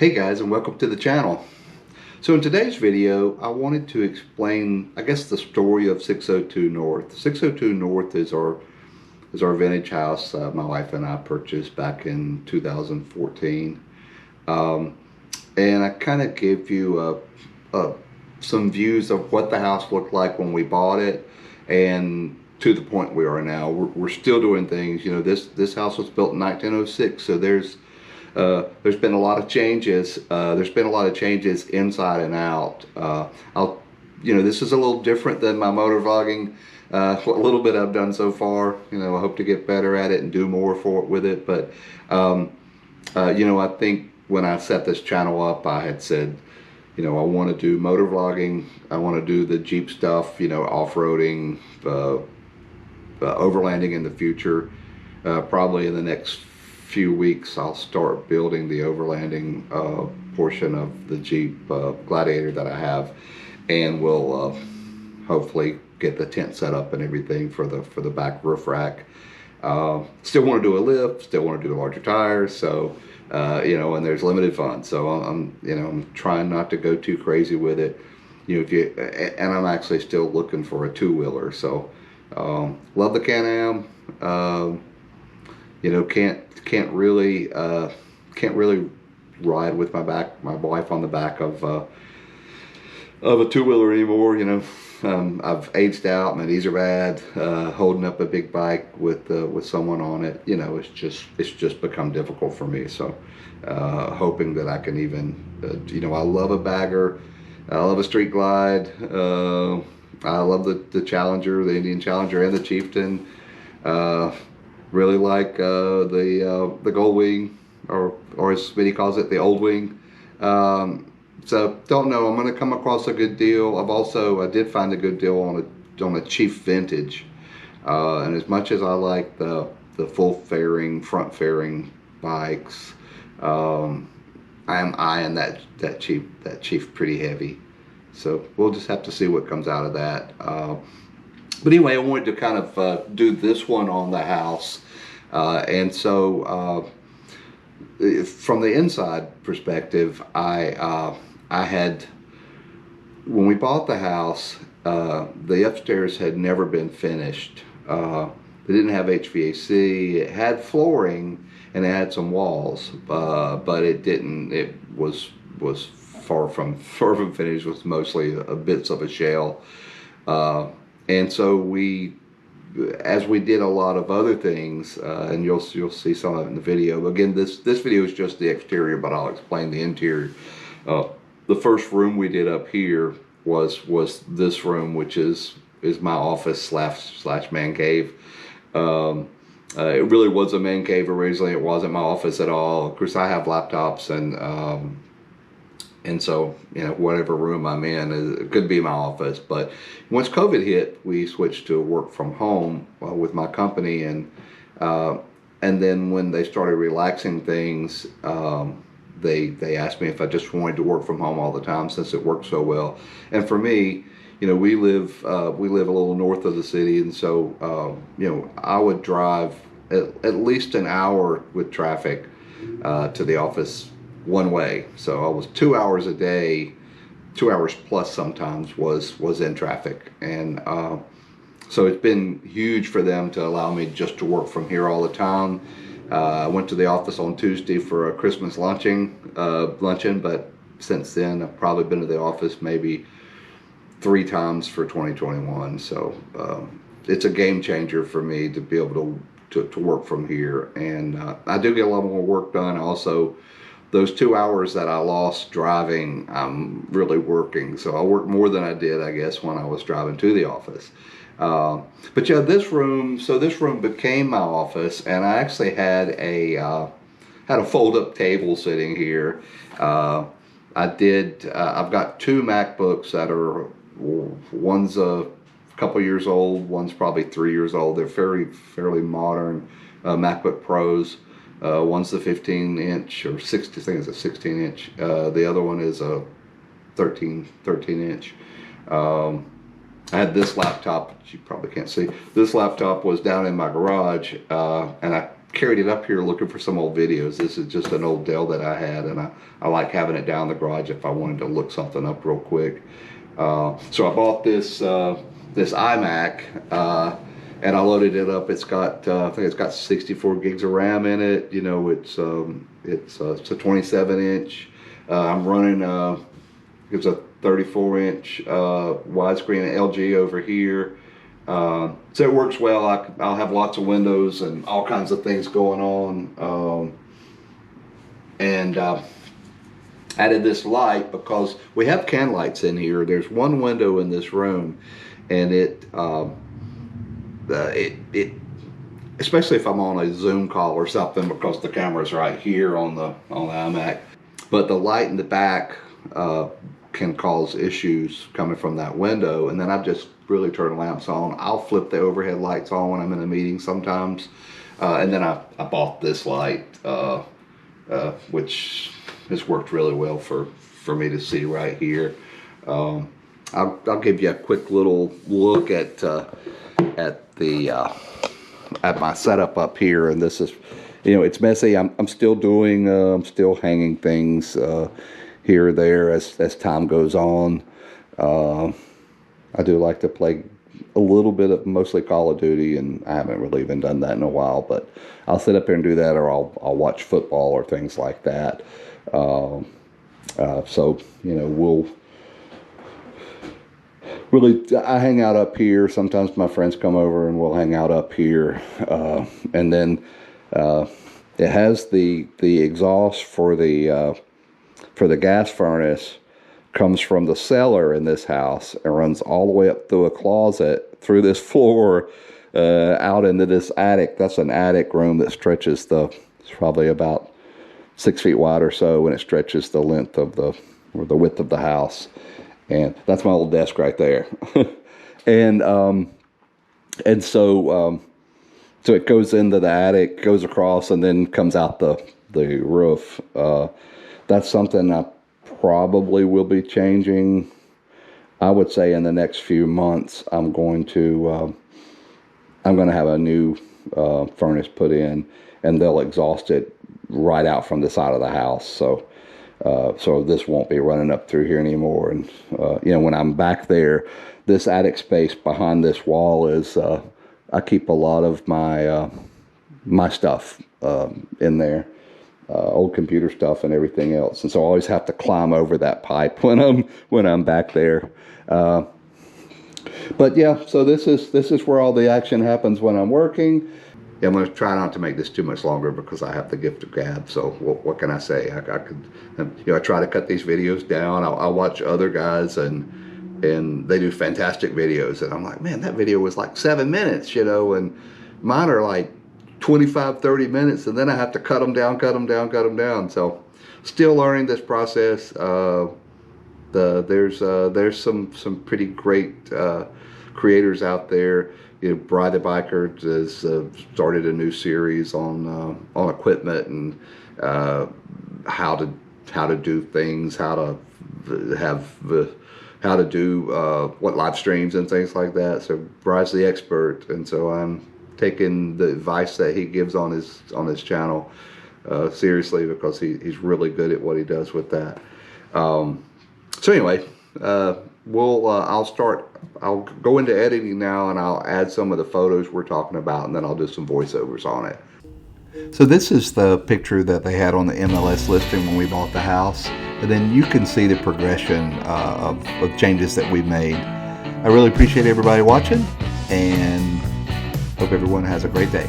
Hey guys, and welcome to the channel. So in today's video I wanted to explain, I guess, the story of 602 North. 602 North is our vintage house my wife and I purchased back in 2014. And I kind of gave you some views of what the house looked like when we bought it and to the point we are now. We're still doing things. You know, this house was built in 1906, so there's been a lot of changes. There's been a lot of changes inside and out. This is a little different than my motor vlogging. A little bit I've done so far. You know, I hope to get better at it and do more for it with it. But I think when I set this channel up, I had said, I want to do motor vlogging. I want to do the Jeep stuff. Off-roading, overlanding in the future. Probably in the next few weeks I'll start building the overlanding portion of the Jeep Gladiator that I have, and we'll hopefully get the tent set up and everything for the back roof rack. Still want to do a lift, still want to do the larger tires, so and there's limited funds, so I'm trying not to go too crazy with it. And I'm actually still looking for a two-wheeler, so love the Can-Am. Can't really ride with my wife on the back of a two-wheeler anymore. I've aged out. My knees are bad. Holding up a big bike with someone on it, it's just become difficult for me. So hoping that I can even I love a bagger. I love a street glide. I love the Challenger, the Indian Challenger, and the Chieftain. Really like the Gold Wing, or as Smitty calls it, the Old Wing. So don't know. I'm going to come across a good deal. I did find a good deal on a Chief Vintage, and as much as I like the full fairing, front fairing bikes, I am eyeing that Chief pretty heavy. So we'll just have to see what comes out of that. But anyway, I wanted to kind of do this one on the house. And so from the inside perspective, I had, when we bought the house, the upstairs had never been finished. They didn't have HVAC. It had flooring and it had some walls, but it was far from finished. It was mostly bits of a shell. And so as we did a lot of other things, and you'll see some of it in the video. Again, this video is just the exterior, but I'll explain the interior. The first room we did up here was this room, which is my office slash man cave. It really was a man cave originally. It wasn't my office at all. Of course, I have laptops, and so, whatever room I'm in, it could be my office. But once COVID hit, we switched to work from home with my company. And then when they started relaxing things, they asked me if I just wanted to work from home all the time, since it worked so well. And for me, we live a little north of the city. And so, I would drive at least an hour with traffic to the office one way. So I was 2 hours a day, 2 hours plus sometimes, was in traffic. And so it's been huge for them to allow me just to work from here all the time. I went to the office on Tuesday for a Christmas luncheon, but since then I've probably been to the office maybe 3 times for 2021. So it's a game changer for me to be able to work from here. And I do get a lot more work done. Also, those 2 hours that I lost driving, I'm really working. So I work more than I did, I guess, when I was driving to the office. But yeah, this room became my office, and I actually had a fold-up table sitting here. I've got 2 MacBooks that are, one's a couple years old, one's probably 3 years old. They're fairly modern MacBook Pros. One's the 15-inch or 60, I think it's a 16-inch. The other one is a 13-inch. I had this laptop, which you probably can't see. This laptop was down in my garage, and I carried it up here looking for some old videos. This is just an old Dell that I had, and I like having it down in the garage if I wanted to look something up real quick. So I bought this this iMac, and I loaded it up. It's got I think it's got 64 gigs of RAM in it. You know, it's a 27-inch. I'm running it's a 34-inch widescreen LG over here. So it works well. I'll have lots of windows and all kinds of things going on. And added this light because we have can lights in here. There's one window in this room, and it especially if I'm on a Zoom call or something, because the camera's right here on the iMac. But the light in the back can cause issues coming from that window, and then I've just really turned the lamps on. I'll flip the overhead lights on when I'm in a meeting sometimes, and then I bought this light, which has worked really well for me to see right here. I'll give you a quick little look at my setup up here, and this is, you know, it's messy. I'm still doing I'm still hanging things here or there as time goes on. I do like to play a little bit of mostly Call of Duty, and I haven't really even done that in a while, but I'll sit up here and do that, or I'll watch football or things like that. So, you know, I hang out up here. Sometimes my friends come over and we'll hang out up here. And then it has the exhaust for the gas furnace comes from the cellar in this house and runs all the way up through a closet, through this floor, out into this attic. That's an attic room that stretches it's probably about 6 feet wide or so, and it stretches the length of the width of the house. And that's my old desk right there. and so it goes into the attic, goes across, and then comes out the roof. That's something I probably will be changing. I would say in the next few months, I'm going to have a new furnace put in, and they'll exhaust it right out from the side of the house. So this won't be running up through here anymore. And you know, when I'm back there, this attic space behind this wall is I keep a lot of my stuff in there. Old computer stuff and everything else, and so I always have to climb over that pipe when I'm back there. But yeah, so this is where all the action happens when I'm working. Yeah, I'm going to try not to make this too much longer because I have the gift of gab. So what can I say? I could, you know, I try to cut these videos down. I'll watch other guys and they do fantastic videos, and I'm like, man, that video was like 7 minutes, you know, and mine are like 25-30 minutes, and then I have to cut them down. So still learning this process. There's some pretty great creators out there. You know, Bry the Biker has started a new series on equipment and how to do things, how to do what live streams and things like that. So Bry's the expert, and so I'm taking the advice that he gives on his channel seriously, because he's really good at what he does with that. So anyway, I'll go into editing now, and I'll add some of the photos we're talking about, and then I'll do some voiceovers on it. So this is the picture that they had on the MLS listing when we bought the house, and then you can see the progression of changes that we've made. I really appreciate everybody watching, and hope everyone has a great day.